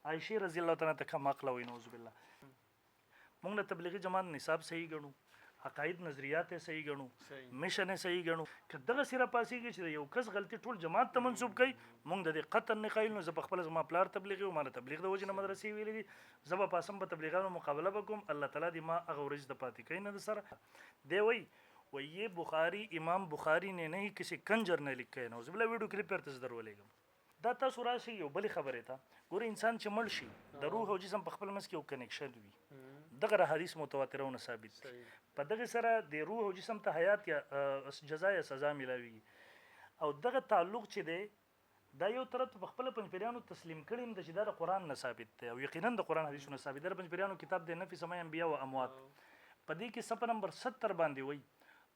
عائشہ رضی الله تعالی عنها کم عقل وي نعوذ بالله. موږ د تبلیغي جماعت نصاب صحیح ګڼو، عقاید نظریات صحیح ګڼو، میشن صحیح ګڼو. که دغه سره پاسېږي چې یو کس غلطي ټول جماعت ته منسوب کوي، موږ د دې قطعا نه قایل نو. زه په خپل زما پلار تبلیغي او ما د تبلیغ د وجې نه مدرسې ویلې دي، زه به پاسم په تبلیغانو مقابله وکړم. الله تعالی دې ما هغه ورځ د پاتې کوي نه د سره. دی وایي یہ بخاری امام بخاری نے نہیں کسی کنجر نے لکھا ہے. نعوذ بالله ویډیو کلیپ ورته درولېږم. دا تاسو راشي یو بلې خبرې ته ګوره، انسان چې مړ شي د روح او جسم په خپل منځ کې یو کنیکشن وي. دغه حدیث متواترونه ثابت دي. په دغه سره د روح او جسم ته حیات یا جزا یا سزا ملاوي. او دغه تعلق چې دی دا یو طرف په خپل پنځپیرانو تسلیم کړي د چې دا د قرآن نه ثابت دی او یقینا د قرآن حدیثونه ثابت دی. د پنځپیرانو کتاب دی نفی سمای انبیاء و اموات، په دې کې صفحه نمبر 70 باندې وایي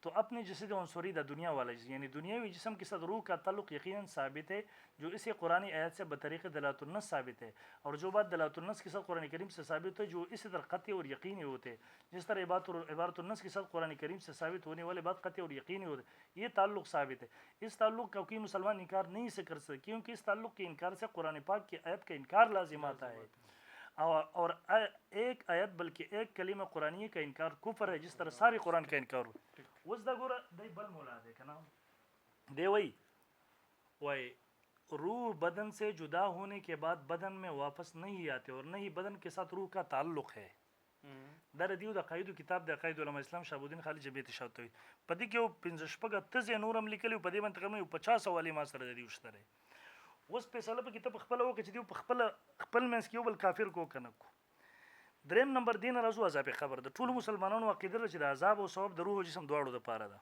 तो अपने जैसे अंसुरी द दुनिया वाला यानी दुनियावी जिस्म के साथ रूह का ताल्लुक यकीनन साबित है, जो इसे कुरानी आयत से बतरीक़ दलातुन्नस साबित है. और जो बात दलातुन्नस के साथ कुरान करीम से साबित है, जो इसी तरह क़त्ई और यकीनी होते हैं. जिस तरह इबारतुन्नस के साथ कुरान करीम से साबित होने वाले बात क़त्ई और यकीनी होते हैं, ये ताल्लुक साबित है. इस ताल्लुक का कोई मुसलमान इनकार नहीं से कर सकते, क्योंकि इस ताल्लुक के इनकार से कुरान पाक की आयत का इनकार लाजिम आता है. और एक आयत बल्कि एक कलीमा कुरानी का इनकार कुफर है, जिस तरह सारे कुरान का इनकार हो. उस दगोरा दई बल मोला दे कना दे वही रूह बदन से जुदा होने के बाद बदन में वापस नहीं आते और नहीं बदन के साथ रूह का ताल्लुक है. در دیو د قاعده کتاب د قاعده علماء اسلام شهابالدین خالد جبیت شاوتوي په دې کې 15 تزه نورم لیکلو په دې باندې تقریبا 50 حواله ما سره د دیو شته. اوس په ساله په کتاب خپل وکړي چې دیو خپل منس کې بل کافر کو کنه کو. دریم نمبر دین راځو عذاب خبر د ټول مسلمانانو عقیده چې د عذاب او ثواب د روح او جسم دواړو د پاره ده.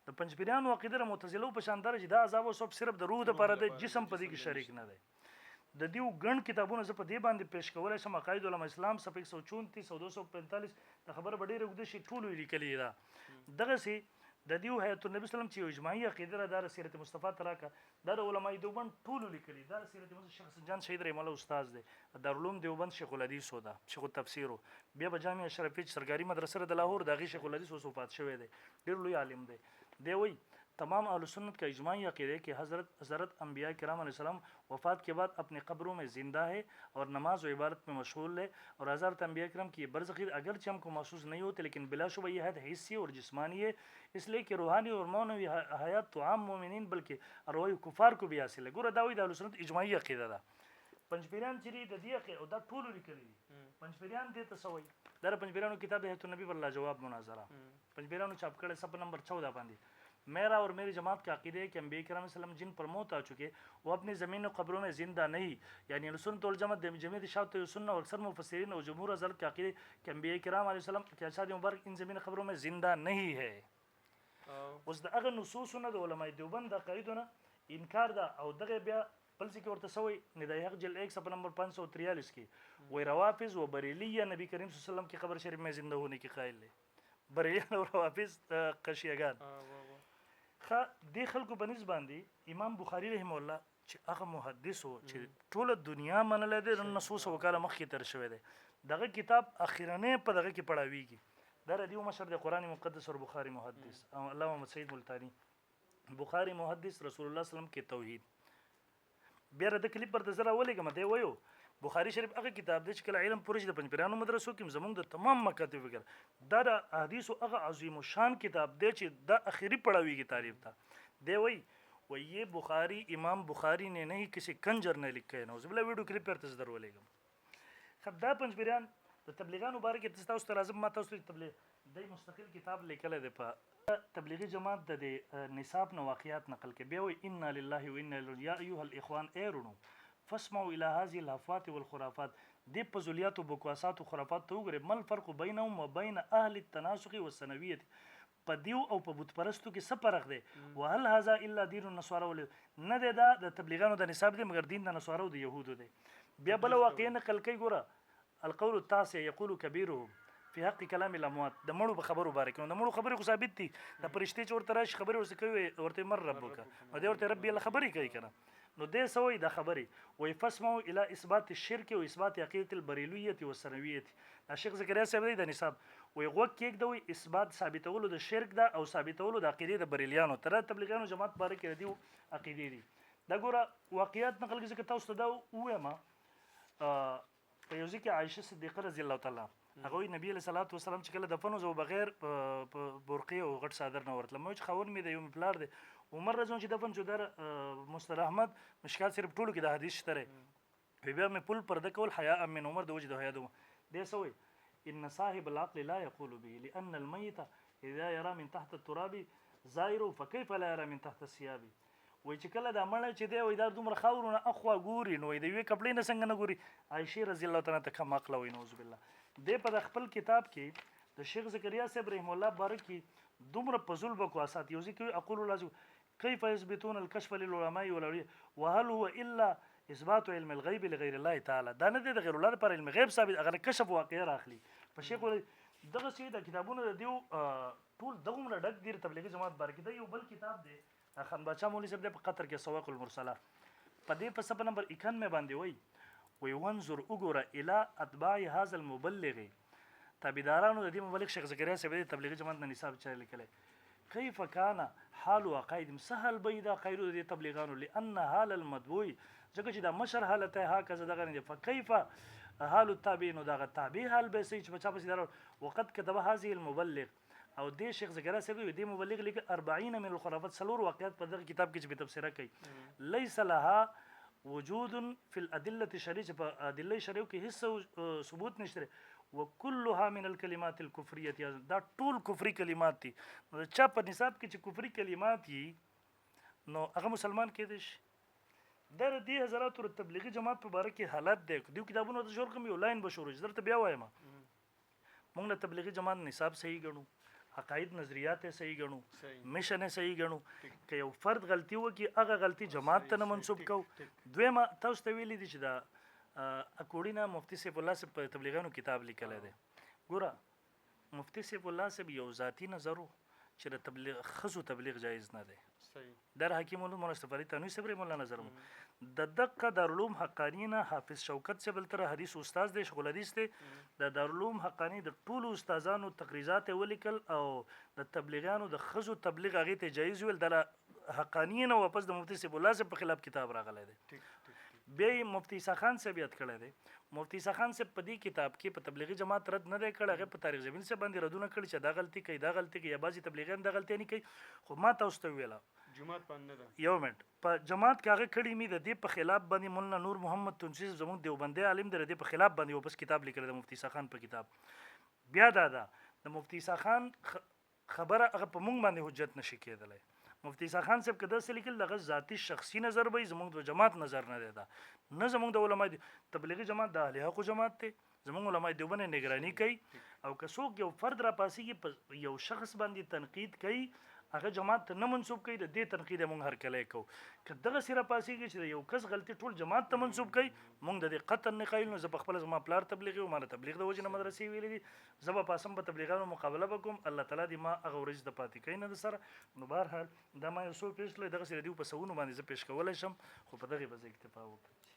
د پنځپیرانو عقیده معتزله په شاندار چې د عذاب او ثواب صرف د روح د پاره ده، جسم په دې کې شریک نه دی. د دیو ګڼ کتابونه زه په دې باندې پیش کولای شم. عقاید علماء اسلام صفحه 134 او 245 د خبره ډېره اوږده شي ټول لیکلې ده. دغه سي د دیو حیات النبی سلام چې اجماعي عقیده ده سیرت مصطفی تراکا د علماء دیوبند ټول لیکلي ده. سیرت مصطفی شیخ سنجان شهید رحم الله استاد دی، دارالعلوم دیوبند شیخ الحدیث ده، شیخ التفسیر، بیا په جامع اشرفی سرکاري مدرسه د لاهور دغه شیخ الحدیث وصفات شوی دی، ډیر لوی عالم دی. دی وی तमाम अहल सुन्नत का इजमाई अक़ीदा कि हज़रत अम्बिया किराम अलैहिस्सलाम वफ़ात के बाद अपने कब्रों में ज़िंदा है और नमाज व इबादत में मशगूल है. और हज़रत अम्बिया किराम की ये बरज़ख़ी अगरचे हमको महसूस नहीं होते, लेकिन बिलाशुबा ये हयात हिस्सी और जिस्मानी है, इसलिए कि रूहानी और मौनवी हयात तो आम मोमिनीन बल्कि अरवाही कुफ़ार को भी हासिल है. गोरा दावी अहल सुन्नत इजमाई अक़ीदा दा पंजपीरान चरी द दिया के दा ठूल लिखली पंजपीरान दे तसवई दर पंजपीरान किताब है तो नबी वल्ला जवाब मुनाजरा पंजपीरान छाप करे सब नंबर 14 बांधी. मेरा और मेरी जमात का अक़ीदा है कि अम्बिया किराम सल्लम जिन पर मौत आ चुके वो अपनी ज़मीन और क़ब्रों में ज़िंदा नहीं, यानी सुन्नत वल जमात जमीयत इशाअत सुन्नत और अक्सर मुफस्सिरीन और जमहूर हज़रत के अक़ीदे कि अम्बिया किराम अलैहिस्सलाम के अजसाद मुबारक इन ज़मीन क़ब्रों में ज़िंदा नहीं है. उस द अगर नुसूसना द उलमा देवबंद अक़ीदना इनकार दा और दगे बिया बल्कि के और तसवी निदाय हक जल 1 सफ़ा नंबर 543 की वो रवाफिज़ व बरेलिया नबी करीम सल्लल्लाहु अलैहि वसल्लम की क़ब्र शरीफ में ज़िंदा होने की क़ाइल है. बरेलिया और रवाफिज़ कशियागान خا د خلکو بنس باندې امام بخاری رحم الله چې هغه محدث او چې ټول دنیا منل دي د نصوص وکاله مخکې تر شوی دی. دغه کتاب اخیرنه په دغه کې پڑھاویږي. دا ردیو مشر د قران مقدس او بخاری محدث علامه محمد سید ملتانی بخاری محدث رسول الله صلی الله علیه وسلم کې توحید. بیا د کلیپ پر د زرا ولګم دی وایو بخاری شریف هغه کتاب دی چې کله علم پرش د پنځپیرانو مدرسو کې زمونږ د تمام مکاتب وګر دا د احادیث او هغه عظیم شان کتاب دی چې د اخیری پڑھاویږي تعریف ته دی وای یہ بخاری امام بخاری نے نہیں کسی کنجر نے لکھا ہے. نوز بلا ویډیو کلیپ پر تصدر ولګم. خدا پنځپیران د تبلیغانو باره کې تاسو ته لازم ما تاسو تبلیغ د مستقل کتاب لیکل دی په تبلیغی جماعت د نصاب نو واقعات نقل کې بیا وای انا لله و انا الیه یا ایها الاخوان ایرونو فاسمعوا الى هذه الهفوات والخرافات. دي پزولیات و بکواسات و خرافات تو وګره مل فرق بینهم وبین اهل التناسخ والسنویه. په دیو او په بت پرستو کې څه فرق دی؟ وهل هذا الا دین النصارى ول نه دی دا د تبلیغانو د نصاب دی مګر دین د نصارو د يهودو دی. بیا بل واقع نقل کوي ګوره القول التاسع يقول كبيرهم في حق كلام الاموات. د مړو په خبرو باره کې د مړو خبرې ثابت دي د پرشتي چورته راشي خبرې ورسې کوي ورته مر ربک او دی ورته ربي الله خبرې کوي کنه. نو دې سوې د خبرې وای فسمو الى اثبات الشرك و اثبات عقيده البريليه والسنويه. دا شیخ زکریا صاحب دی د نصاب وای غوږ کې دوی اثبات ثابتولو د شرک دا او ثابتولو د عقیده د بریلیانو تر تبلیغانو جماعت باره کې دی عقیده دي. دا ګوره واقعیت نقل کې تاسو ته دا وایم یو ځای کې عایشه صدیقه رضی الله تعالی هغه وایي نبي علیه صلات وسلام چې کله دفن وزو بغیر په برقې او غټ صادر نه ورتلم ما چې خاون مې د یو مې پلار دی عمر رضی چې دفن شو در مصطفی احمد مشکات صرف ټولو کې د حدیث شته وی بیا مې پل پرده کول حیاء من عمر د وجه د حیا د دې څه وایي ان صاحب العقل لا يقول به لان الميت اذا يرى من تحت التراب زائر فكيف لا يرى من تحت الثياب وای چې کله دا مړی چې دی وای دا دومره خاورونه اخوا ګوري نو د یوې کپړې نه څنګه نه ګوري عایشې رضی الله تعالی عنها کم عقله وای نعوذ بالله دې په خپل کتاب کې د شیخ زکریا صاحب رحم الله بارک کې دومره پزول بکواسات یو ځکه اقول لازم كيف يثبتون الكشف للعلماء والاولياء وهل هو الا اثبات علم الغيب لغير الله تعالی دا نه د غیر الله لپاره علم غیب ثابت اگر کشف واقع راخلی په شیخ دغه سي د کتابونو د دیو ټول دغه ډک دیر تبلیغي جماعت بارک دا یو بل کتاب دی خان بچا مولوی صاحب په قطر کې سواق المرسله په دې په صفحه نمبر 91 باندې وای وانظر وګوره الى اتباع هذا المبلغ تابعدارانو د دې مبلغ شیخ زکریا صاحب د تبلیغي جماعت نه نصاب چا لیکلی كيف كان حال وقائدهم سهل بيدا خير دي تبلیغانو لان حال المدعو ځکه چې دا مشر حالته هکذا دغه نه فكيف حال التابعين دغه تابع حال به سي چې بچا پسې دار وقت كتب هذه المبلغ او دې شیخ زکریا صاحب دې مبلغ لیک 40 من الخرافات سلور واقعات په دغه کتاب کې چې به تفسیره کوي ليس لها وجود في الادله الشرعيه په ادله شرعيه کې هیڅ ثبوت نشته وكلها من الكلمات الكفريه دا ټول کفري کلمات دي نو چا په نصاب کې چې کفري کلمات دي نو هغه مسلمان کېدی شي در دې حضرات تبلیغي جماعت په باره کې حالت دی دیو کتابونو ته جوړ کوم یو لاین بشورو درته بیا وایم موږ د تبلیغي جماعت نصاب صحیح ګڼو عقاید نظریات صحیح ګڼو مشن صحیح ګڼو که یو فرد غلطي وکړي هغه غلطي جماعت ته نه منسوب کو دویمه تاسو ته ویلي دي چې دا اکوړینه مفتی سیف الله صاحب په تبلیغانو کتاب لیکلی دی ګوره مفتی سیف الله صاحب یو ذاتی نظر چې د تبلیغ ښځو تبلیغ جایز نه دی در حکیم علوم مصطفی علي تنوي صاحب رحم الله نظر د دقه دارالعلوم حقانی نه حافظ شوکت صاحب تر حدیث استاد دی شغل حدیث دی د دارالعلوم حقانی د ټولو استادانو تقریرات ولیکل او د تبلیغانو د ښځو تبلیغ هغې ته جایز ویل د حقانی نه واپس د مفتی سیف الله صاحب په خلاف کتاب راغلی دی بیا مفتی عیسی خان صاحب یاد کړی دی مفتی عیسی خان صاحب په دې کتاب کې په تبلیغي جماعت رد نه دی کړی هغې په تاریخ زمین صاحب باندې ردونه کړي چې دا غلطي کوي دا غلطي کوي یا بعضې تبلیغیان دا غلطي نه کوي خو ما تاسو ته وویله جماعت باندې ده یو منټ په جماعت کې هغه کړي مې د دې په خلاف باندې مولانا نور محمد تونسي زموږ دیوبندي عالم دی د دې په خلاف باندې واپس کتاب لیکلی د مفتی عیسی خان په کتاب بیا دا د مفتی عیسی خان خبره هغه په موږ باندې حجت نشي کېدلی مفتی عیسی خان صاحب که داسې لیکل دغه ذاتي شخصي نظر به زموږ د جماعت نظر نه دی دا نه زموږ د علما تبلیغي جماعت د اهل حق جماعت دی زموږ علما دیوبند نگرانی کوي او که څوک یو فرد را پاسېږي په یو شخص باندې تنقید کوي هغه جماعت ته نه منسوب کوي د دې تنقید موږ هرکلی کوو که دغسې را پاسېږي چې د یو کس غلطي ټول جماعت ته منسوب کوي موږ د دې قطعا نه قایل نو زه پخپله زما پلار تبلیغي و ما د تبلیغ د وجې نه مدرسې ویلې دي زه به پاسم په تبلیغانو مقابله به کوم الله تعالی دې ما هغه ورځ د پاتې کوي نه د سره نو بهرحال دا ما یو څو پیش کړی دغسې د دیو په سوونو باندې زه پیش کولی شم خو په دغې به زه اکتفا وکړم